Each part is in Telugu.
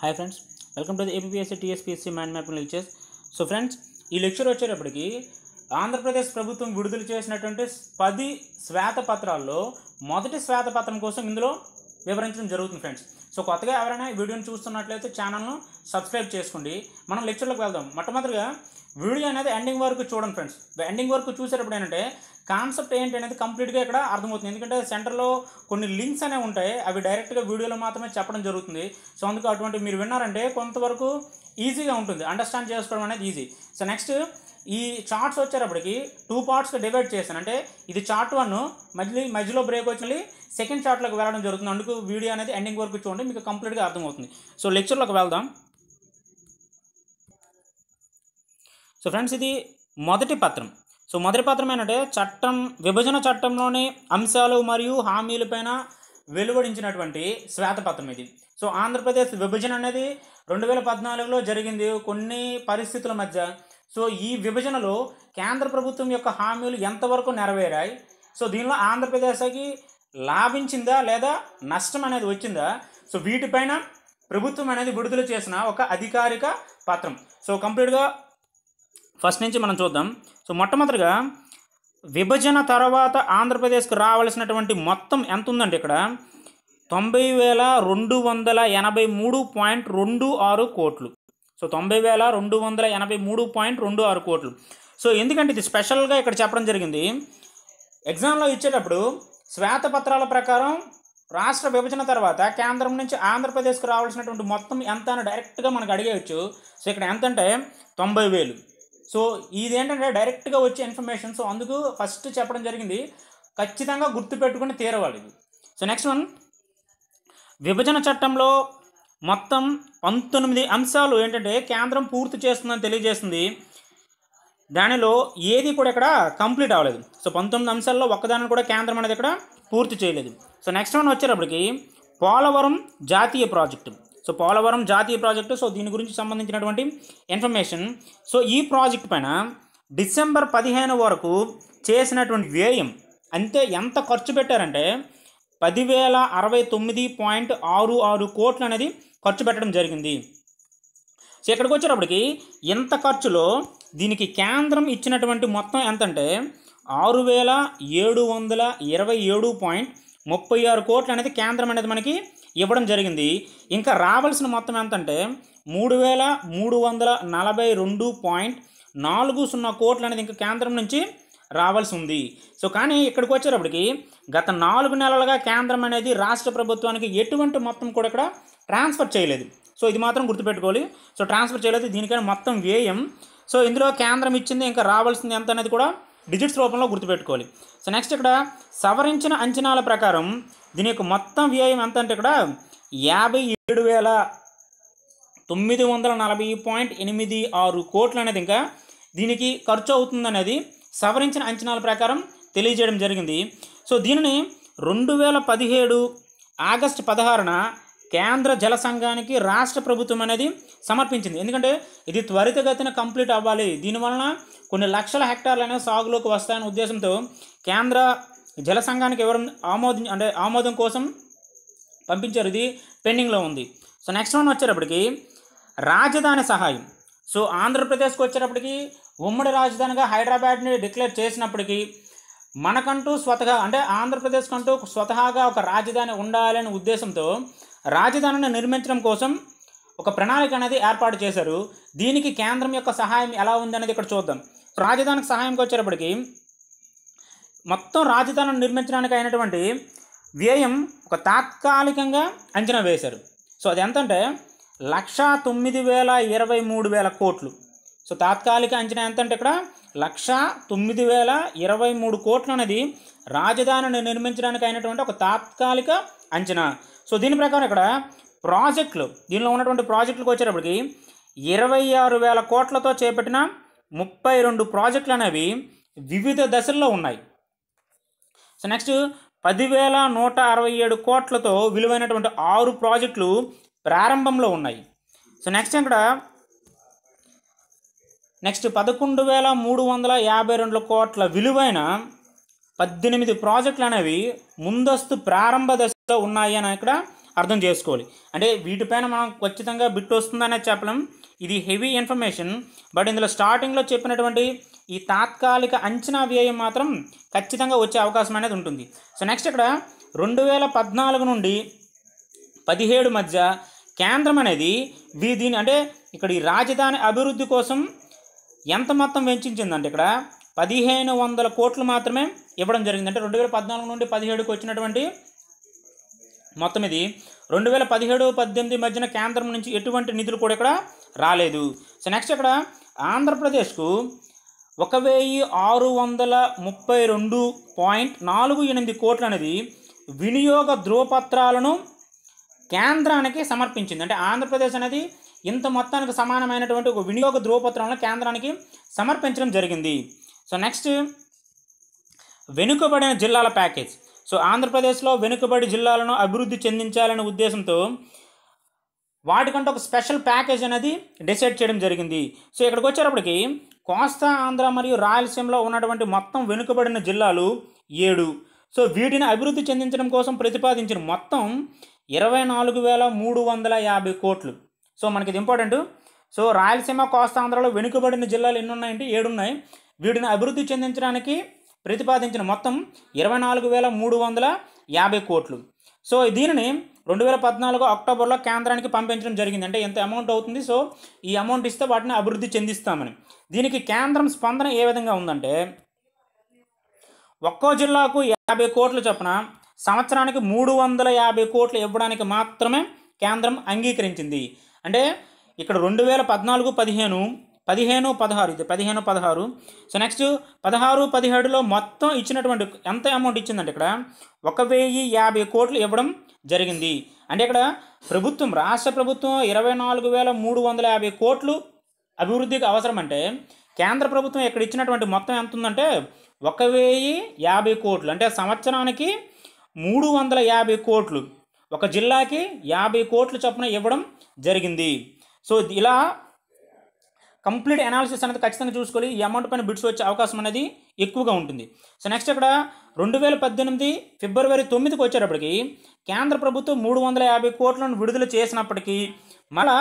Hi friends, welcome to the APSC TSPSC mind mapping lectures. So friends, ఈ లెక్చర్ వచ్చేటప్పటికి ఆంధ్రప్రదేశ్ ప్రభుత్వం విడుదల చేసినటువంటి 10 శ్వేతపత్రాల్లో మొదటి శ్వేతపత్రం కోసం ఇందులో వివరించడం జరుగుతుంది ఫ్రెండ్స్. సో కొత్తగా ఎవరైనా ఈ వీడియోని చూస్తున్నట్లయితే ఛానల్ను సబ్స్క్రైబ్ చేసుకోండి. మనం లెక్చర్లోకి వెళ్దాం. మొట్టమొదటిగా వీడియో అనేది ఎండింగ్ వరకు చూడండి ఫ్రెండ్స్. ఎండింగ్ వరకు చూసేటప్పుడు ఏంటంటే కాన్సెప్ట్ ఏంటి అనేది కంప్లీట్గా ఇక్కడ అర్థమవుతుంది. ఎందుకంటే సెంటర్లో కొన్ని లింక్స్ అనేవి ఉంటాయి, అవి డైరెక్ట్గా వీడియోలో మాత్రమే చెప్పడం జరుగుతుంది. సో అందుకు అటువంటి మీరు విన్నారంటే కొంతవరకు ఈజీగా ఉంటుంది, అండర్స్టాండ్ చేసుకోవడం అనేది ఈజీ. సో నెక్స్ట్ ఈ చార్ట్స్ వచ్చేటప్పటికి 2 పార్ట్స్గా డివైడ్ చేశాను. అంటే ఇది చార్ట్ 1, మధ్యలో బ్రేక్ వచ్చి సెకండ్ చార్ట్లోకి వెళ్ళడం జరుగుతుంది. అందుకు వీడియో అనేది ఎండింగ్ వరకు చూడండి, మీకు కంప్లీట్గా అర్థమవుతుంది. సో లెక్చర్లోకి వెళ్దాం. సో ఫ్రెండ్స్, ఇది మొదటి పత్రం. సో మొదటి పత్రం ఏంటంటే విభజన చట్టంలోని అంశాలు మరియు హామీలపైన వెలువడించినటువంటి శ్వేతపత్రం ఇది. సో ఆంధ్రప్రదేశ్ విభజన అనేది 2014లో జరిగింది కొన్ని పరిస్థితుల మధ్య. సో ఈ విభజనలో కేంద్ర ప్రభుత్వం యొక్క హామీలు ఎంతవరకు నెరవేరాయి, సో దీనిలో ఆంధ్రప్రదేశ్కి లాభించిందా లేదా నష్టం అనేది వచ్చిందా, సో వీటిపైన ప్రభుత్వం అనేది విడుదల చేసిన ఒక అధికారిక పత్రం. సో కంప్లీట్గా ఫస్ట్ నుంచి మనం చూద్దాం. సో మొట్టమొదటిగా విభజన తర్వాత ఆంధ్రప్రదేశ్కి రావాల్సినటువంటి మొత్తం ఎంత ఉందంటే ఇక్కడ 90,283.26 కోట్లు. సో 90,283.26 కోట్లు. సో ఎందుకంటే ఇది స్పెషల్గా ఇక్కడ చెప్పడం జరిగింది. ఎగ్జామ్లో ఇచ్చేటప్పుడు శ్వేతపత్రాల ప్రకారం రాష్ట్ర విభజన తర్వాత కేంద్రం నుంచి ఆంధ్రప్రదేశ్కి రావాల్సినటువంటి మొత్తం ఎంత అని డైరెక్ట్గా మనకు అడిగేయచ్చు. సో ఇక్కడ ఎంత అంటే 90,000. సో ఇదేంటంటే డైరెక్ట్గా వచ్చే ఇన్ఫర్మేషన్. సో అందుకు ఫస్ట్ చెప్పడం జరిగింది, ఖచ్చితంగా గుర్తుపెట్టుకుని తీరవాలి ఇది. సో నెక్స్ట్ వన్, విభజన చట్టంలో మొత్తం 19 అంశాలు ఏంటంటే కేంద్రం పూర్తి చేస్తుందని తెలియజేస్తుంది. దానిలో ఏది కూడా ఇక్కడ కంప్లీట్ అవ్వలేదు. సో 19 అంశాల్లో ఒక్కదాన్ని కూడా కేంద్రం అనేది ఇక్కడ పూర్తి చేయలేదు. సో నెక్స్ట్ వన్ వచ్చేటప్పటికి పోలవరం జాతీయ ప్రాజెక్టు. సో పోలవరం జాతీయ ప్రాజెక్టు, సో దీని గురించి సంబంధించినటువంటి ఇన్ఫర్మేషన్. సో ఈ ప్రాజెక్టు పైన డిసెంబర్ 15 వరకు చేసినటువంటి వ్యయం అంతే ఎంత ఖర్చు పెట్టారంటే 10,069.66 కోట్లు అనేది ఖర్చు పెట్టడం జరిగింది. సో ఇక్కడికి వచ్చేటప్పటికి ఎంత ఖర్చులో దీనికి కేంద్రం ఇచ్చినటువంటి మొత్తం ఎంత అంటే 6,727.36 కోట్లు అనేది కేంద్రం అనేది మనకి ఇవ్వడం జరిగింది. ఇంకా రావాల్సిన మొత్తం ఎంత అంటే 3,342.40 కోట్లు అనేది ఇంకా కేంద్రం నుంచి రావాల్సి ఉంది. సో కానీ ఇక్కడికి వచ్చేటప్పటికి గత 4 నెలలుగా కేంద్రం అనేది రాష్ట్ర ప్రభుత్వానికి ఎటువంటి మొత్తం కూడా ఇక్కడ ట్రాన్స్ఫర్ చేయలేదు. సో ఇది మాత్రం గుర్తుపెట్టుకోవాలి. సో ట్రాన్స్ఫర్ చేయలేదు, దీనికైనా మొత్తం వ్యయం. సో ఇందులో కేంద్రం ఇచ్చింది ఇంకా రావాల్సింది ఎంత అనేది కూడా డిజిట్స్ రూపంలో గుర్తుపెట్టుకోవాలి. సో నెక్స్ట్ ఇక్కడ సవరించిన అంచనాల ప్రకారం దీని యొక్క మొత్తం వ్యయం ఎంత అంటే ఇక్కడ 57,940.86 కోట్లు అనేది ఇంకా దీనికి ఖర్చు అవుతుందనేది సవరించిన అంచనాల ప్రకారం తెలియజేయడం జరిగింది. సో దీనిని 2017 ఆగస్టు 16న కేంద్ర జల సంఘానికి రాష్ట్ర ప్రభుత్వం అనేది సమర్పించింది. ఎందుకంటే ఇది త్వరితగతిన కంప్లీట్ అవ్వాలి, దీనివలన కొన్ని లక్షల హెక్టార్లు అనేవి సాగులోకి వస్తాయనే ఉద్దేశంతో కేంద్ర జల సంఘానికి ఆమోదం కోసం పంపించారు. ఇది పెండింగ్లో ఉంది. సో నెక్స్ట్ వన్ వచ్చేటప్పటికి రాజధాని సహాయం. సో ఆంధ్రప్రదేశ్కి వచ్చేటప్పటికి ఉమ్మడి రాజధానిగా హైదరాబాద్ని డిక్లేర్ చేసినప్పటికీ మనకంటూ స్వతహా అంటే ఆంధ్రప్రదేశ్ కంటూ స్వతహాగా ఒక రాజధాని ఉండాలనే ఉద్దేశంతో రాజధానిని నిర్మించడం కోసం ఒక ప్రణాళిక అనేది ఏర్పాటు చేశారు. దీనికి కేంద్రం యొక్క సహాయం ఎలా ఉందనేది ఇక్కడ చూద్దాం. రాజధానికి సహాయంకి వచ్చేటప్పటికి మొత్తం రాజధానిని నిర్మించడానికి అయినటువంటి వ్యయం ఒక తాత్కాలికంగా అంచనా వేశారు. సో అది ఎంతంటే 1,09,023 కోట్లు. సో తాత్కాలిక అంచనా ఎంత అంటే ఇక్కడ 1,09,023 కోట్లు అనేది రాజధానిని నిర్మించడానికి అయినటువంటి ఒక తాత్కాలిక అంచనా. సో దీని ప్రకారం ఇక్కడ దీనిలో ఉన్నటువంటి ప్రాజెక్టులకు వచ్చేటప్పటికి 26,000 కోట్లతో చేపట్టిన 32 ప్రాజెక్టులు అనేవి వివిధ దశల్లో ఉన్నాయి. సో నెక్స్ట్ 10,167 కోట్లతో విలువైనటువంటి 6 ప్రాజెక్టులు ప్రారంభంలో ఉన్నాయి. సో నెక్స్ట్ 11,352 కోట్ల విలువైన 18 ప్రాజెక్టులు అనేవి ముందస్తు ప్రారంభ దశలో ఉన్నాయి అని ఇక్కడ అర్థం చేసుకోవాలి. అంటే వీటిపైన మనం ఖచ్చితంగా బిట్ వస్తుందనేది చెప్పలేం, ఇది హెవీ ఇన్ఫర్మేషన్. బట్ ఇందులో స్టార్టింగ్లో చెప్పినటువంటి ఈ తాత్కాలిక అంచనా వ్యయం మాత్రం ఖచ్చితంగా వచ్చే అవకాశం అనేది ఉంటుంది. సో నెక్స్ట్ ఇక్కడ 2014 నుండి 17 మధ్య కేంద్రం అనేది దీని అంటే ఇక్కడ ఈ రాజధాని అభివృద్ధి కోసం ఎంత మొత్తం వెచ్చించిందంటే ఇక్కడ 1500 కోట్లు మాత్రమే ఇవ్వడం జరిగింది. అంటే 2014 నుండి 17కు వచ్చినటువంటి మొత్తం ఇది 2017-18 మధ్యన కేంద్రం నుంచి ఎటువంటి నిధులు కూడా ఇక్కడ రాలేదు. సో నెక్స్ట్ ఇక్కడ ఆంధ్రప్రదేశ్కు 1632.48 కోట్లు అనేది వినియోగ ధ్రువపత్రాలను కేంద్రానికి సమర్పించింది. అంటే ఆంధ్రప్రదేశ్ అనేది ఇంత మొత్తానికి సమానమైనటువంటి ఒక వినియోగ ధ్రువపత్రాలను కేంద్రానికి సమర్పించడం జరిగింది. సో నెక్స్ట్ వెనుకబడిన జిల్లాల ప్యాకేజ్. సో ఆంధ్రప్రదేశ్లో వెనుకబడి జిల్లాలను అభివృద్ధి చెందించాలనే ఉద్దేశంతో వాటికంటే ఒక స్పెషల్ ప్యాకేజ్ అనేది డిసైడ్ చేయడం జరిగింది. సో ఇక్కడికి వచ్చేటప్పటికి కోస్తా ఆంధ్ర మరియు రాయలసీమలో ఉన్నటువంటి మొత్తం వెనుకబడిన జిల్లాలు 7. సో వీటిని అభివృద్ధి చెందించడం కోసం ప్రతిపాదించిన మొత్తం 24,350 కోట్లు. సో మనకి ఇది ఇంపార్టెంట్. సో రాయలసీమ కోస్తా ఆంధ్రలో వెనుకబడిన జిల్లాలు ఎన్ని ఉన్నాయంటే 7 ఉన్నాయి. వీటిని అభివృద్ధి చెందించడానికి ప్రతిపాదించిన మొత్తం 24,350 కోట్లు. సో దీనిని 2014 అక్టోబర్లో కేంద్రానికి పంపించడం జరిగింది. అంటే ఎంత అమౌంట్ అవుతుంది, సో ఈ అమౌంట్ ఇస్తే వాటిని అభివృద్ధి చెందిస్తామని. దీనికి కేంద్రం స్పందన ఏ విధంగా ఉందంటే ఒక్కో జిల్లాకు 50 కోట్లు చొప్పున సంవత్సరానికి 350 కోట్లు ఇవ్వడానికి మాత్రమే కేంద్రం అంగీకరించింది. అంటే ఇక్కడ 2014-15, 15-16 ఇది 15-16. సో నెక్స్ట్ 16-17లో మొత్తం ఇచ్చినటువంటి ఎంత అమౌంట్ ఇచ్చిందంటే ఇక్కడ 1050 కోట్లు ఇవ్వడం జరిగింది. అంటే ఇక్కడ ప్రభుత్వం రాష్ట్ర ప్రభుత్వం 24,350 కోట్లు అభివృద్ధికి అవసరం అంటే కేంద్ర ప్రభుత్వం ఇక్కడ ఇచ్చినటువంటి మొత్తం ఎంత ఉందంటే 1050 కోట్లు. అంటే సంవత్సరానికి 350 కోట్లు, ఒక జిల్లాకి 50 కోట్లు చొప్పున ఇవ్వడం జరిగింది. సో ఇలా కంప్లీట్ అనాలిసిస్ అనేది ఖచ్చితంగా చూసుకోవాలి. ఈ అమౌంట్ పైన బిట్స్ వచ్చే అవకాశం అనేది ఎక్కువగా ఉంటుంది. సో నెక్స్ట్ ఇక్కడ 2018 ఫిబ్రవరి 9కి వచ్చేటప్పటికి కేంద్ర ప్రభుత్వం 350 కోట్లను విడుదల చేసినప్పటికీ మళ్ళా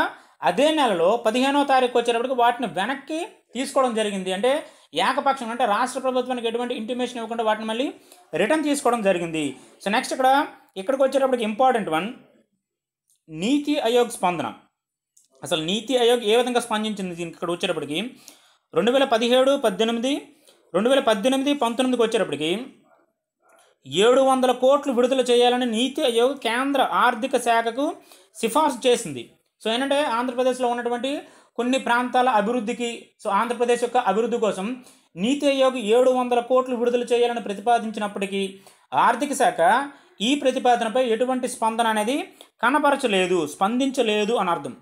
అదే నెలలో 15వ తారీఖు వచ్చేటప్పటికి వాటిని వెనక్కి తీసుకోవడం జరిగింది. అంటే ఏకపక్షం, అంటే రాష్ట్ర ప్రభుత్వానికి ఎటువంటి ఇంటిమేషన్ ఇవ్వకుండా వాటిని మళ్ళీ రిటర్న్ తీసుకోవడం జరిగింది. సో నెక్స్ట్ ఇక్కడికి వచ్చేటప్పటికి ఇంపార్టెంట్ వన్, నీతి ఆయోగ్ స్పందన. అసలు నీతి ఆయోగ్ ఏ విధంగా స్పందించింది దీనికి ఇక్కడ వచ్చేటప్పటికి 2017-18, 2018-19కి వచ్చేటప్పటికి 700 కోట్లు విడుదల చేయాలని నీతి ఆయోగ్ కేంద్ర ఆర్థిక శాఖకు సిఫార్సు చేసింది. సో ఏంటంటే ఆంధ్రప్రదేశ్లో ఉన్నటువంటి కొన్ని ప్రాంతాల అభివృద్ధికి, సో ఆంధ్రప్రదేశ్ యొక్క అభివృద్ధి కోసం నీతి ఆయోగ్ 700 కోట్లు విడుదల చేయాలని ప్రతిపాదించినప్పటికీ ఆర్థిక శాఖ ఈ ప్రతిపాదనపై ఎటువంటి స్పందన అనేది కనపరచలేదు, స్పందించలేదు అని అర్థం.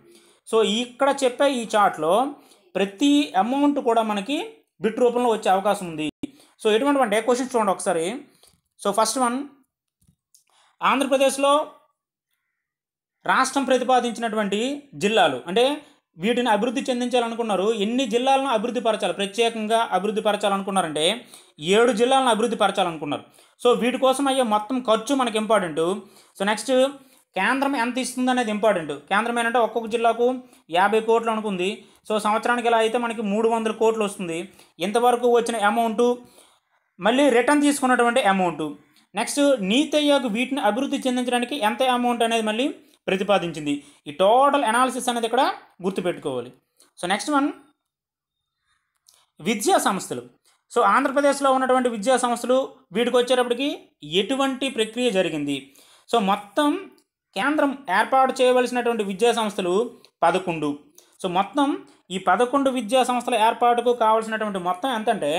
సో ఇక్కడ చెప్పే ఈ చార్ట్లో ప్రతి అమౌంట్ కూడా మనకి బిట్ రూపంలో వచ్చే అవకాశం ఉంది. సో ఎటువంటి క్వశ్చన్స్ చూడండి ఒకసారి. సో ఫస్ట్ వన్, ఆంధ్రప్రదేశ్లో రాష్ట్రం ప్రతిపాదించినటువంటి జిల్లాలు, అంటే వీటిని అభివృద్ధి చెందించాలనుకున్నారు. ఎన్ని జిల్లాలను అభివృద్ధి పరచాలి, ప్రత్యేకంగా అభివృద్ధి పరచాలనుకున్నారంటే 7 జిల్లాలను అభివృద్ధి పరచాలనుకున్నారు. సో వీటి కోసం అయ్యే మొత్తం ఖర్చు మనకి ఇంపార్టెంట్. సో నెక్స్ట్ కేంద్రం ఎంత ఇస్తుంది అనేది ఇంపార్టెంట్. కేంద్రం ఏంటంటే ఒక్కొక్క జిల్లాకు 50 కోట్లు అనుకుంది. సో సంవత్సరానికి ఇలా అయితే మనకి 300 కోట్లు వస్తుంది. ఇంతవరకు వచ్చిన అమౌంటు, మళ్ళీ రిటర్న్ తీసుకున్నటువంటి అమౌంటు. నెక్స్ట్ నీతి ఆయోగ్ వీటిని అభివృద్ధి చెందించడానికి ఎంత అమౌంట్ అనేది మళ్ళీ ప్రతిపాదించింది. ఈ టోటల్ అనాలిసిస్ అనేది ఇక్కడ గుర్తుపెట్టుకోవాలి. సో నెక్స్ట్ వన్, విద్యా సంస్థలు. సో ఆంధ్రప్రదేశ్లో ఉన్నటువంటి విద్యా సంస్థలు వీటికి వచ్చేటప్పటికి ఎటువంటి ప్రక్రియ జరిగింది. సో మొత్తం కేంద్రం ఏర్పాటు చేయవలసినటువంటి విద్యా సంస్థలు 11. సో మొత్తం ఈ 11 విద్యా సంస్థల ఏర్పాటుకు కావాల్సినటువంటి మొత్తం ఎంతంటే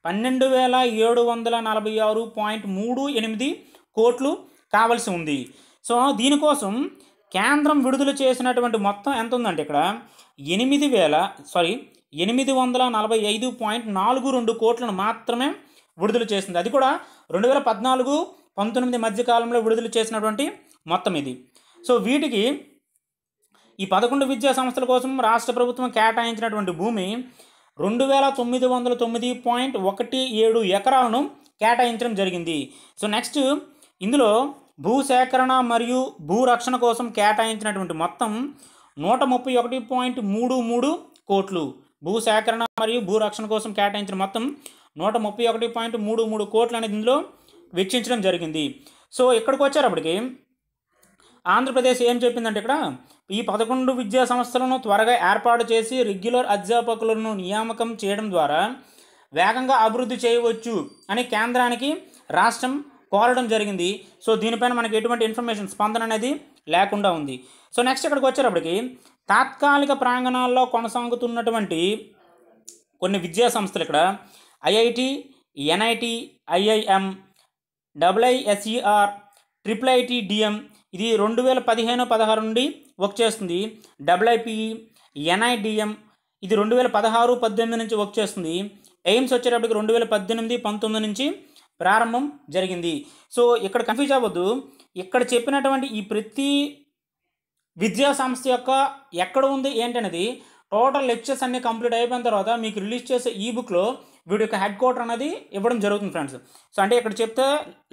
12,746.38 కోట్లు కావాల్సి ఉంది. సో దీనికోసం కేంద్రం విడుదల చేసినటువంటి మొత్తం ఎంత ఉందంటే ఇక్కడ 845.42 కోట్లను మాత్రమే విడుదల చేసింది. అది కూడా 2014-19 మధ్యకాలంలో విడుదల చేసినటువంటి మొత్తం ఇది. సో వీటికి ఈ 11 విద్యా సంస్థల కోసం రాష్ట్ర ప్రభుత్వం కేటాయించినటువంటి భూమి 2,909.17 ఎకరాలను కేటాయించడం జరిగింది. సో నెక్స్ట్ ఇందులో భూసేకరణ మరియు భూరక్షణ కోసం కేటాయించినటువంటి మొత్తం 131.33 కోట్లు. భూసేకరణ మరియు భూరక్షణ కోసం కేటాయించిన మొత్తం 131.33 కోట్లు అనేది ఇందులో వెచ్చించడం జరిగింది. సో ఇక్కడికి వచ్చేటప్పటికి ఆంధ్రప్రదేశ్ ఏం చెప్పిందంటే ఇక్కడ ఈ 11 విద్యా సంస్థలను త్వరగా ఏర్పాటు చేసి రెగ్యులర్ అధ్యాపకులను నియామకం చేయడం ద్వారా వేగంగా అభివృద్ధి చేయవచ్చు అని కేంద్రానికి రాష్ట్రం కోరడం జరిగింది. సో దీనిపైన మనకి ఎటువంటి ఇన్ఫర్మేషన్ స్పందన అనేది లేకుండా ఉంది. సో నెక్స్ట్ ఇక్కడికి వచ్చేటప్పటికి తాత్కాలిక ప్రాంగణాల్లో కొనసాగుతున్నటువంటి కొన్ని విద్యా సంస్థలు ఇక్కడ IIT, NIT, IIM, IISER, IIIT-DM ఇది 2015-16 నుండి వర్క్ చేస్తుంది. ఐఐపిఈ, ఎన్ఐడిఎం ఇది 2016-18 నుంచి వర్క్ చేస్తుంది. ఎయిమ్స్ వచ్చేటప్పటికి 2018-19 నుంచి ప్రారంభం జరిగింది. సో ఇక్కడ కన్ఫ్యూజ్ అవ్వద్దు. ఇక్కడ చెప్పినటువంటి ఈ ప్రతి విద్యా సంస్థ యొక్క ఎక్కడ ఉంది ఏంటనేది టోటల్ లెక్చర్స్ అన్నీ కంప్లీట్ అయిపోయిన తర్వాత మీకు రిలీజ్ చేసే ఈ బుక్లో వీడి యొక్క హెడ్ క్వార్టర్ అనేది ఇవ్వడం జరుగుతుంది ఫ్రెండ్స్. సో అంటే ఇక్కడ చెప్తే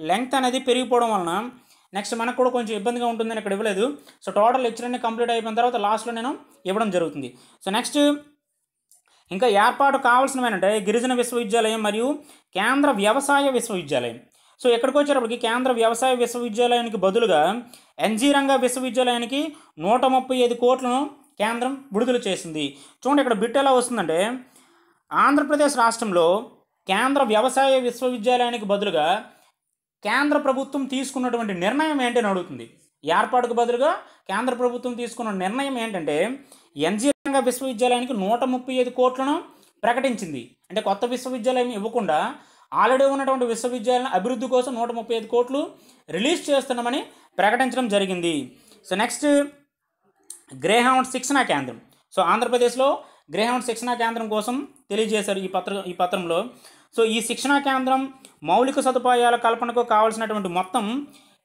లెంగ్త్ అనేది పెరిగిపోవడం వలన నెక్స్ట్ మనకు కూడా కొంచెం ఇబ్బందిగా ఉంటుందని ఇక్కడ ఇవ్వలేదు. సో టోటల్ లెక్చర్ అన్ని కంప్లీట్ అయిపోయిన తర్వాత లాస్ట్లో నేను ఇవ్వడం జరుగుతుంది. సో నెక్స్ట్ ఇంకా ఏర్పాటు కావాల్సినవి ఏంటంటే గిరిజన విశ్వవిద్యాలయం మరియు కేంద్ర వ్యవసాయ విశ్వవిద్యాలయం. సో ఎక్కడికి వచ్చేటప్పటికి కేంద్ర వ్యవసాయ విశ్వవిద్యాలయానికి బదులుగా ఎన్జీ రంగా విశ్వవిద్యాలయానికి 135 కోట్లను కేంద్రం విడుదల చేసింది. చూడండి ఇక్కడ బిట్ ఎలా వస్తుందంటే ఆంధ్రప్రదేశ్ రాష్ట్రంలో కేంద్ర వ్యవసాయ విశ్వవిద్యాలయానికి బదులుగా కేంద్ర ప్రభుత్వం తీసుకున్నటువంటి నిర్ణయం ఏంటని అడుగుతుంది. ఏర్పాటుకు బదులుగా కేంద్ర ప్రభుత్వం తీసుకున్న నిర్ణయం ఏంటంటే ఎన్జీ రంగా విశ్వవిద్యాలయానికి 135 కోట్లను ప్రకటించింది. అంటే కొత్త విశ్వవిద్యాలయం ఇవ్వకుండా ఆల్రెడీ ఉన్నటువంటి విశ్వవిద్యాలయం అభివృద్ధి కోసం 135 కోట్లు రిలీజ్ చేస్తున్నామని ప్రకటించడం జరిగింది. సో నెక్స్ట్ గ్రేహౌండ్ శిక్షణా కేంద్రం. సో ఆంధ్రప్రదేశ్లో గ్రేహౌండ్ శిక్షణా కేంద్రం కోసం తెలియజేశారు ఈ పత్రంలో. సో ఈ శిక్షణా కేంద్రం మౌలిక సదుపాయాల కల్పనకు కావాల్సినటువంటి మొత్తం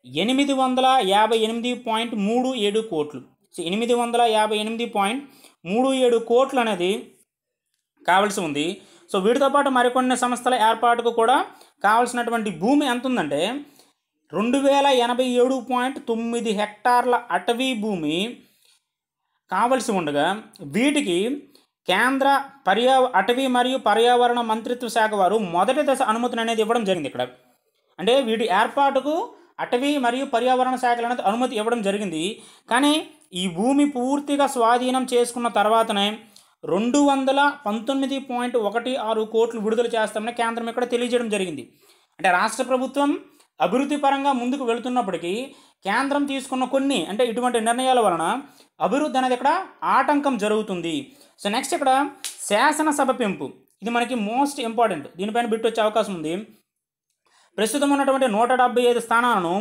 858.37 కోట్లు. సో 858.37 కోట్లు అనేది కావాల్సి ఉంది. సో వీటితో పాటు మరికొన్ని సంస్థల ఏర్పాటుకు కూడా కావాల్సినటువంటి భూమి ఎంత ఉందంటే 2087.9 హెక్టార్ల అటవీ భూమి కావలసి ఉండగా వీటికి కేంద్ర అటవీ మరియు పర్యావరణ మంత్రిత్వ శాఖ వారు మొదటి దశ అనుమతిని అనేది ఇవ్వడం జరిగింది. ఇక్కడ అంటే వీటి ఏర్పాటుకు అటవీ మరియు పర్యావరణ శాఖలు అనేది అనుమతి ఇవ్వడం జరిగింది. కానీ ఈ భూమి పూర్తిగా స్వాధీనం చేసుకున్న తర్వాతనే 219.16 కోట్లు విడుదల చేస్తామని కేంద్రం ఇక్కడ తెలియజేయడం జరిగింది. అంటే రాష్ట్ర ప్రభుత్వం అభివృద్ధి పరంగా ముందుకు వెళుతున్నప్పటికీ కేంద్రం తీసుకున్న కొన్ని అంటే ఇటువంటి నిర్ణయాల వలన అభివృద్ధి అనేది ఇక్కడ ఆటంకం జరుగుతుంది. సో నెక్స్ట్ ఇక్కడ శాసనసభ పెంపు, ఇది మనకి మోస్ట్ ఇంపార్టెంట్. దీనిపైన బిట్ వచ్చే అవకాశం ఉంది. ప్రస్తుతం ఉన్నటువంటి 175 స్థానాలను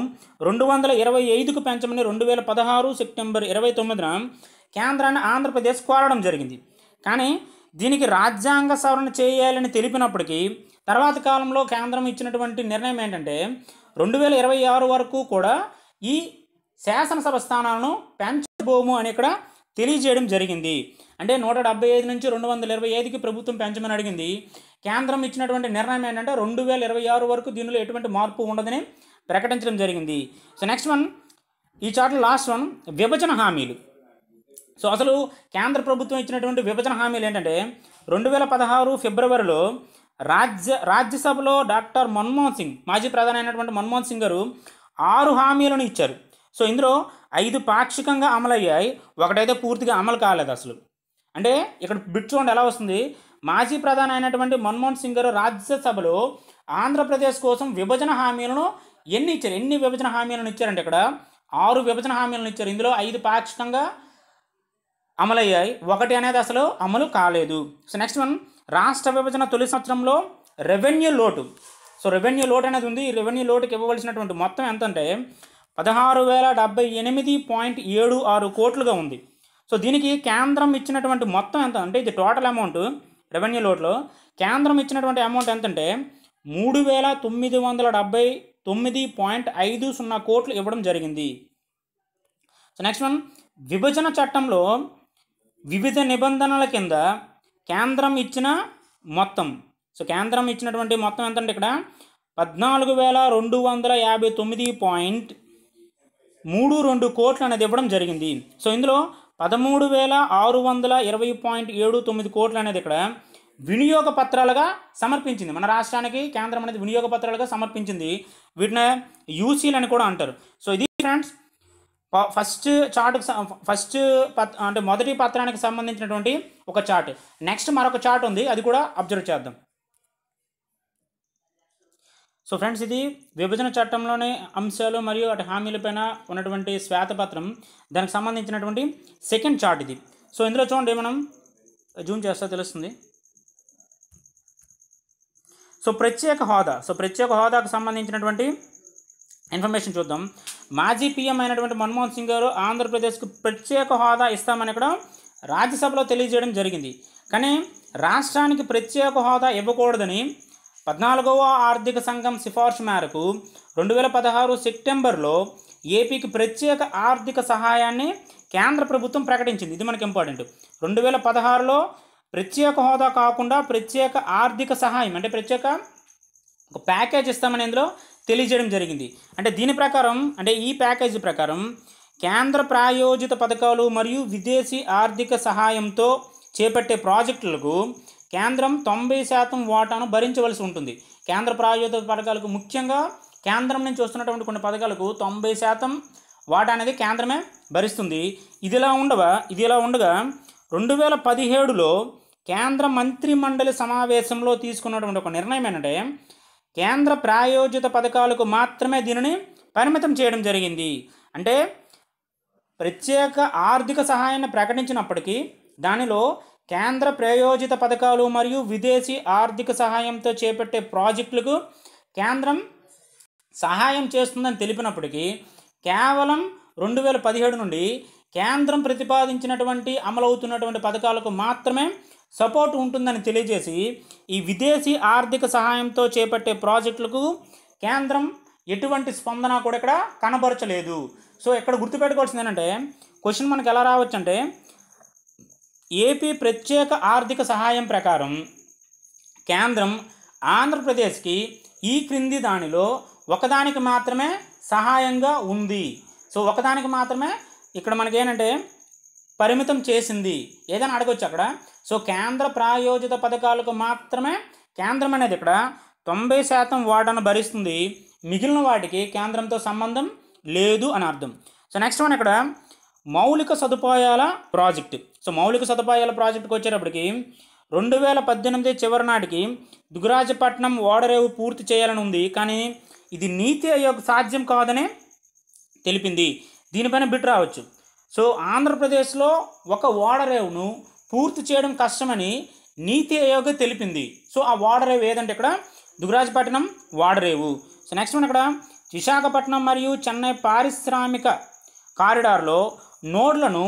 225కు పెంచమని 2016 సెప్టెంబర్ 29న కేంద్రాన్ని ఆంధ్రప్రదేశ్ కోరడం జరిగింది. కానీ దీనికి రాజ్యాంగ సవరణ చేయాలని తెలిపినప్పటికీ తర్వాత కాలంలో కేంద్రం ఇచ్చినటువంటి నిర్ణయం ఏంటంటే 2026 వరకు కూడా ఈ శాసనసభ స్థానాలను పెంచబోము అని ఇక్కడ తెలియజేయడం జరిగింది. అంటే 175 నుంచి 225కి ప్రభుత్వం పెంచమని అడిగింది. కేంద్రం ఇచ్చినటువంటి నిర్ణయం ఏంటంటే 2026 వరకు దీనిలో ఎటువంటి మార్పు ఉండదని ప్రకటించడం జరిగింది. సో నెక్స్ట్ వన్, ఈ చార్ట్లో లాస్ట్ వన్, విభజన హామీలు. సో అసలు కేంద్ర ప్రభుత్వం ఇచ్చినటువంటి విభజన హామీలు ఏంటంటే 2016 ఫిబ్రవరిలో రాజ్యసభలో డాక్టర్ మన్మోహన్ సింగ్, మాజీ ప్రధాని అయినటువంటి మన్మోహన్ సింగ్ గారు 6 హామీలను ఇచ్చారు. సో ఇందులో 5 పాక్షికంగా అమలయ్యాయి, ఒకటైతే పూర్తిగా అమలు కాలేదు అసలు. అంటే ఇక్కడ బిట్ చూడండి ఎలా వస్తుంది. మాజీ ప్రధాని అయినటువంటి మన్మోహన్ సింగ్ గారు రాజ్యసభలో ఆంధ్రప్రదేశ్ కోసం విభజన హామీలను ఎన్ని విభజన హామీలను ఇచ్చారంటే ఇక్కడ 6 విభజన హామీలను ఇచ్చారు. ఇందులో 5 పాక్షికంగా అమలయ్యాయి, ఒకటి అనేది అసలు అమలు కాలేదు. సో నెక్స్ట్ వన్, రాష్ట్ర విభజన తొలి సంవత్సరంలో రెవెన్యూ లోటు. సో రెవెన్యూ లోటు అనేది ఉంది. ఈ రెవెన్యూ లోటుకి ఇవ్వవలసినటువంటి మొత్తం ఎంత అంటే 16,078.76 కోట్లుగా ఉంది. సో దీనికి కేంద్రం ఇచ్చినటువంటి మొత్తం ఎంత అంటే ఇది టోటల్ అమౌంట్ రెవెన్యూ లోటులో కేంద్రం ఇచ్చినటువంటి అమౌంట్ ఎంత అంటే 3,979.50 కోట్లు ఇవ్వడం జరిగింది. సో నెక్స్ట్ వన్, విభజన చట్టంలో వివిధ నిబంధనల కింద కేంద్రం ఇచ్చిన మొత్తం. సో కేంద్రం ఇచ్చినటువంటి మొత్తం ఎంత అంటే ఇక్కడ 14,259.50 32 కోట్లు అనేది ఇవ్వడం జరిగింది. సో ఇందులో 13,620.79 కోట్లు అనేది ఇక్కడ వినియోగ పత్రాలుగా సమర్పించింది. మన రాష్ట్రానికి కేంద్రం అనేది వినియోగ పత్రాలుగా సమర్పించింది. వీటిని యూసీలు అని కూడా అంటారు. సో ఇది ఫ్రెండ్స్ ఫస్ట్ అంటే మొదటి పత్రానికి సంబంధించినటువంటి ఒక చార్ట్. నెక్స్ట్ మరొక చార్ట్ ఉంది, అది కూడా అబ్జర్వ్ చేద్దాం. సో ఫ్రెండ్స్, ఇది విభజన చట్టంలోని అంశాలు మరియు అటు హామీలపైన ఉన్నటువంటి శ్వేతపత్రం, దానికి సంబంధించినటువంటి సెకండ్ చార్ట్ ఇది. సో ఇందులో చూడండి, మనం జూమ్ చేస్తే తెలుస్తుంది. సో ప్రత్యేక హోదాకు సంబంధించినటువంటి ఇన్ఫర్మేషన్ చూద్దాం. మాజీ పీఎం అయినటువంటి మన్మోహన్ సింగ్ గారు ఆంధ్రప్రదేశ్కు ప్రత్యేక హోదా ఇస్తామని ఇక్కడ రాజ్యసభలో తెలియజేయడం జరిగింది. కానీ రాష్ట్రానికి ప్రత్యేక హోదా ఇవ్వకూడదని 14వ ఆర్థిక సంఘం సిఫార్సు మేరకు 2016 సెప్టెంబర్లో ఏపీకి ప్రత్యేక ఆర్థిక సహాయాన్ని కేంద్ర ప్రభుత్వం ప్రకటించింది. ఇది మనకి ఇంపార్టెంట్. 2016లో ప్రత్యేక హోదా కాకుండా ప్రత్యేక ఆర్థిక సహాయం అంటే ప్రత్యేక ఒక ప్యాకేజ్ ఇస్తామని ఇందులో తెలియజేయడం జరిగింది. అంటే దీని ప్రకారం, అంటే ఈ ప్యాకేజీ ప్రకారం కేంద్ర ప్రాయోజిత పథకాలు మరియు విదేశీ ఆర్థిక సహాయంతో చేపట్టే ప్రాజెక్టులకు కేంద్రం 90% వాటాను భరించవలసి ఉంటుంది. కేంద్ర ప్రాయోజిత పథకాలకు, ముఖ్యంగా కేంద్రం నుంచి వస్తున్నటువంటి కొన్ని పథకాలకు 90% వాటా అనేది కేంద్రమే భరిస్తుంది. ఇదిలా ఉండగా 2017లో కేంద్ర మంత్రి మండలి సమావేశంలో తీసుకున్నటువంటి ఒక నిర్ణయం ఏంటంటే కేంద్ర ప్రాయోజిత పథకాలకు మాత్రమే దీనిని పరిమితం చేయడం జరిగింది. అంటే ప్రత్యేక ఆర్థిక సహాయాన్ని ప్రకటించినప్పటికీ దానిలో కేంద్ర ప్రాయోజిత పథకాలు మరియు విదేశీ ఆర్థిక సహాయంతో చేపట్టే ప్రాజెక్టులకు కేంద్రం సహాయం చేస్తుందని తెలిపినప్పటికీ కేవలం 2017 నుండి కేంద్రం ప్రతిపాదించినటువంటి అమలవుతున్నటువంటి పథకాలకు మాత్రమే సపోర్ట్ ఉంటుందని తెలియజేసి ఈ విదేశీ ఆర్థిక సహాయంతో చేపట్టే ప్రాజెక్టులకు కేంద్రం ఎటువంటి స్పందన కూడా ఇక్కడ కనబరచలేదు. సో ఇక్కడ గుర్తుపెట్టుకోవాల్సింది ఏంటంటే, క్వశ్చన్ మనకు ఎలా రావచ్చు అంటే, ఏపీ ప్రత్యేక ఆర్థిక సహాయం ప్రకారం కేంద్రం ఆంధ్రప్రదేశ్కి ఈ క్రింది దానిలో ఒకదానికి మాత్రమే సహాయంగా ఉంది. సో ఒకదానికి మాత్రమే ఇక్కడ మనకేంటంటే పరిమితం చేసింది, ఏదైనా అడగొచ్చు అక్కడ. సో కేంద్ర ప్రాయోజిత పథకాలకు మాత్రమే కేంద్రం అనేది ఇక్కడ 90% వాటాను భరిస్తుంది, మిగిలిన వాటికి కేంద్రంతో సంబంధం లేదు అని అర్థం. సో నెక్స్ట్ వన్ ఇక్కడ మౌలిక సదుపాయాల ప్రాజెక్టు. సో మౌలిక సదుపాయాల ప్రాజెక్టుకి వచ్చేటప్పటికి 2018 చివరి నాటికి దుగ్గరాజపట్నం ఓడరేవు పూర్తి చేయాలని ఉంది. కానీ ఇది నీతి ఆయోగ్ సాధ్యం కాదని తెలిపింది. దీనిపైన బిట్ రావచ్చు. సో ఆంధ్రప్రదేశ్లో ఒక ఓడరేవును పూర్తి చేయడం కష్టమని నీతి ఆయోగ్ తెలిపింది. సో ఆ ఓడరేవు ఏదంటే ఇక్కడ దుగ్గరాజపట్నం ఓడరేవు. సో నెక్స్ట్ వన్ ఇక్కడ విశాఖపట్నం మరియు చెన్నై పారిశ్రామిక కారిడార్లో నోడ్లను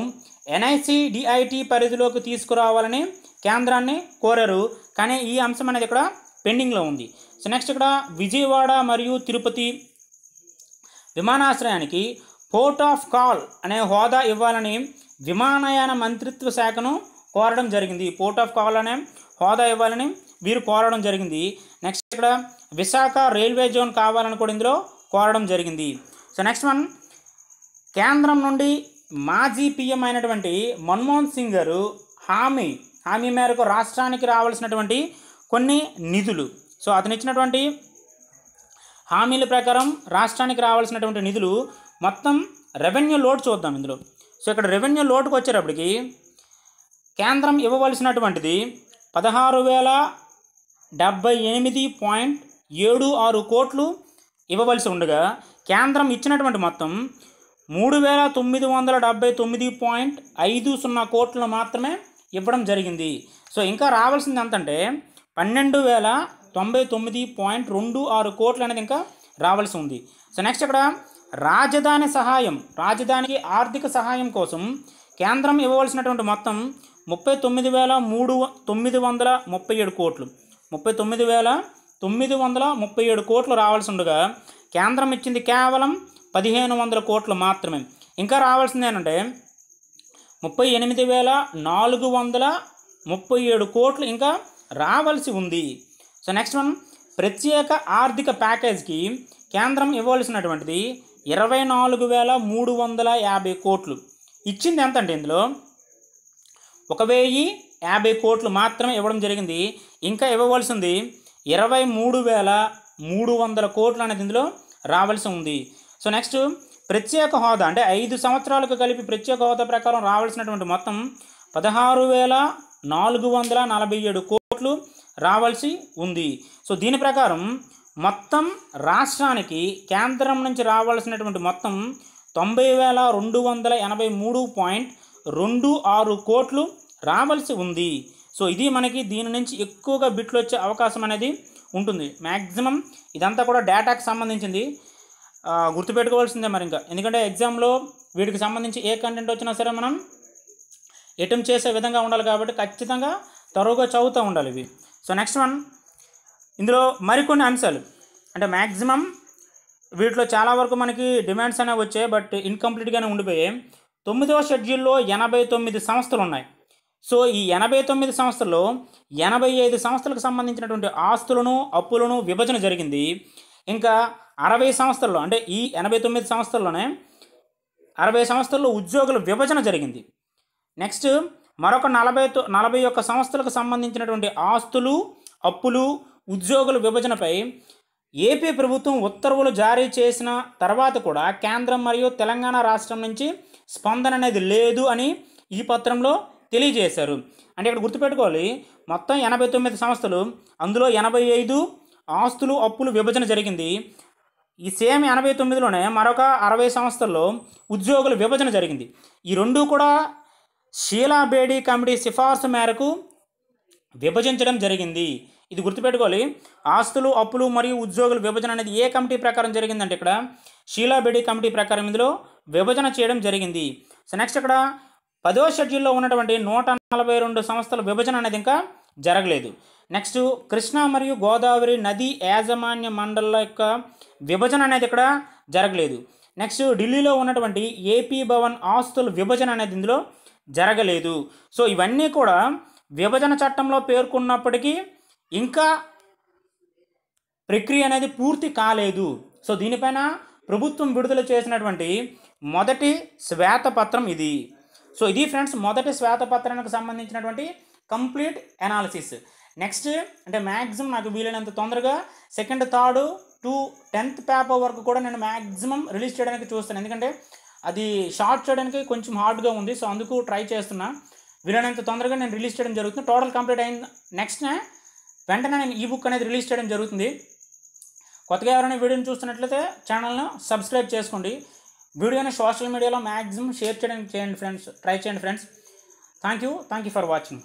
ఎన్ఐసి డిఐటి పరిధిలోకి తీసుకురావాలని కేంద్రాన్ని కోరారు. కానీ ఈ అంశం అనేది ఇక్కడ పెండింగ్లో ఉంది. సో నెక్స్ట్ ఇక్కడ విజయవాడ మరియు తిరుపతి విమానాశ్రయానికి పోర్ట్ ఆఫ్ కాల్ అనే హోదా ఇవ్వాలని విమానయాన మంత్రిత్వ శాఖను కోరడం జరిగింది. పోర్ట్ ఆఫ్ కాల్ అనే హోదా ఇవ్వాలని వీరు కోరడం జరిగింది. నెక్స్ట్ ఇక్కడ విశాఖ రైల్వే జోన్ కావాలని కూడా ఇందులో కోరడం జరిగింది. సో నెక్స్ట్ వన్, కేంద్రం నుండి మాజీ పీఎం అయినటువంటి మన్మోహన్ సింగ్ గారు హామీ మేరకు రాష్ట్రానికి రావాల్సినటువంటి కొన్ని నిధులు, సో అతను ఇచ్చినటువంటి హామీల ప్రకారం రాష్ట్రానికి రావాల్సినటువంటి నిధులు మొత్తం రెవెన్యూ లోడ్ చూద్దాం ఇందులో. సో ఇక్కడ రెవెన్యూ లోడ్కి వచ్చేటప్పటికి కేంద్రం ఇవ్వవలసినటువంటిది 16,078.76 కోట్లు ఇవ్వవలసి ఉండగా కేంద్రం ఇచ్చినటువంటి మొత్తం 3,979.50 కోట్లను మాత్రమే ఇవ్వడం జరిగింది. సో ఇంకా రావాల్సింది ఎంతంటే 12,099.26 కోట్లు అనేది ఇంకా రావాల్సి ఉంది. సో నెక్స్ట్ ఇక్కడ రాజధానికి ఆర్థిక సహాయం కోసం కేంద్రం ఇవ్వవలసినటువంటి మొత్తం 39,937 కోట్లు 39,937 కోట్లు రావాల్సి ఉండగా కేంద్రం ఇచ్చింది కేవలం 1,500 కోట్లు మాత్రమే. ఇంకా రావాల్సింది ఏంటంటే 38,437 కోట్లు ఇంకా రావాల్సి ఉంది. సో నెక్స్ట్ వన్, ప్రత్యేక ఆర్థిక ప్యాకేజ్కి కేంద్రం ఇవ్వవలసినటువంటిది 24,350 కోట్లు. ఇచ్చింది ఎంత అంటే ఇందులో 1,050 కోట్లు మాత్రమే ఇవ్వడం జరిగింది. ఇంకా ఇవ్వవలసింది 23,300 కోట్లు అనేది ఇందులో రావాల్సి ఉంది. సో నెక్స్ట్ ప్రత్యేక హోదా అంటే 5 సంవత్సరాలకు కలిపి ప్రత్యేక హోదా ప్రకారం రావాల్సినటువంటి మొత్తం 16,447 కోట్లు రావాల్సి ఉంది. సో దీని ప్రకారం మొత్తం రాష్ట్రానికి కేంద్రం నుంచి రావాల్సినటువంటి మొత్తం 90,283.26 కోట్లు రావాల్సి ఉంది. సో ఇది మనకి దీని నుంచి ఎక్కువగా బిట్లు వచ్చే అవకాశం అనేది ఉంటుంది. మ్యాక్సిమం ఇదంతా కూడా డేటాకి సంబంధించింది, గుర్తుపెట్టుకోవాల్సిందే మరి ఇంకా. ఎందుకంటే ఎగ్జామ్లో వీటికి సంబంధించి ఏ కంటెంట్ వచ్చినా సరే మనం అటెంప్ట్ చేసే విధంగా ఉండాలి కాబట్టి ఖచ్చితంగా తరువుగా చదువుతూ ఉండాలి ఇవి. సో నెక్స్ట్ వన్, ఇందులో మరికొన్ని అంశాలు అంటే మ్యాక్సిమం వీటిలో చాలా వరకు మనకి డిమాండ్స్ అనేవి వచ్చాయి, బట్ ఇన్కంప్లీట్గానే ఉండిపోయాయి. 9వ షెడ్యూల్లో 89 సంస్థలు ఉన్నాయి. సో ఈ 89 సంస్థల్లో 85 సంస్థలకు సంబంధించినటువంటి ఆస్తులను అప్పులను విభజన జరిగింది. ఇంకా 60 సంస్థల్లో అంటే ఈ 89 సంస్థల్లోనే 60 సంస్థల్లో ఉద్యోగుల విభజన జరిగింది. నెక్స్ట్ మరొక 41 సంస్థలకు సంబంధించినటువంటి ఆస్తులు అప్పులు ఉద్యోగుల విభజనపై ఏపీ ప్రభుత్వం ఉత్తర్వులు జారీ చేసిన తర్వాత కూడా కేంద్రం మరియు తెలంగాణ రాష్ట్రం నుంచి స్పందన అనేది లేదు అని ఈ పత్రంలో తెలియజేశారు. అంటే ఇక్కడ గుర్తుపెట్టుకోవాలి, మొత్తం 89 సంస్థలు, అందులో 85 ఆస్తులు అప్పులు విభజన జరిగింది. ఈ సేమ్ 89లోనే మరొక 60 సంస్థల్లో ఉద్యోగుల విభజన జరిగింది. ఈ రెండు కూడా షీలా బేడీ కమిటీ సిఫార్సు మేరకు విభజించడం జరిగింది. ఇది గుర్తుపెట్టుకోవాలి. ఆస్తులు అప్పులు మరియు ఉద్యోగుల విభజన అనేది ఏ కమిటీ ప్రకారం జరిగిందంటే ఇక్కడ షీలా బేడీ కమిటీ ప్రకారం ఇందులో విభజన చేయడం జరిగింది. సో నెక్స్ట్ ఇక్కడ 10వ షెడ్యూల్లో ఉన్నటువంటి 142 సంస్థల విభజన అనేది ఇంకా జరగలేదు. నెక్స్ట్ కృష్ణా మరియు గోదావరి నది యాజమాన్య మండళ్ల యొక్క విభజన అనేది ఇక్కడ జరగలేదు. నెక్స్ట్ ఢిల్లీలో ఉన్నటువంటి ఏపీ భవన్ ఆస్తుల విభజన అనేది ఇందులో జరగలేదు. సో ఇవన్నీ కూడా విభజన చట్టంలో పేర్కొన్నప్పటికీ ఇంకా ప్రక్రియ అనేది పూర్తి కాలేదు. సో దీనిపైన ప్రభుత్వం విడుదల చేసినటువంటి మొదటి శ్వేతపత్రం ఇది. సో ఇది ఫ్రెండ్స్ మొదటి శ్వేతపత్రానికి సంబంధించినటువంటి కంప్లీట్ అనాలిసిస్. నెక్స్ట్ అంటే మ్యాక్సిమం నాకు వీలైనంత తొందరగా 2nd, 3rd to 10th paper వరకు కూడా నేను మ్యాక్సిమం రిలీజ్ చేయడానికి చూస్తాను. ఎందుకంటే అది షార్ట్ చేయడానికి కొంచెం హార్డ్గా ఉంది. సో అందుకు ట్రై చేస్తున్నా. వీలైనంత తొందరగా నేను రిలీజ్ చేయడం జరుగుతుంది. టోటల్ కంప్లీట్ అయిన నెక్స్ట్ వెంటనే నేను ఈ బుక్ అనేది రిలీజ్ చేయడం జరుగుతుంది. కొత్తగా ఎవరైనా వీడియోని చూస్తున్నట్లయితే ఛానల్ను సబ్స్క్రైబ్ చేసుకోండి. వీడియోని సోషల్ మీడియాలో మ్యాక్సిమం షేర్ చేయడానికి చేయండి ఫ్రెండ్స్, ట్రై చేయండి friends. Thank you for watching.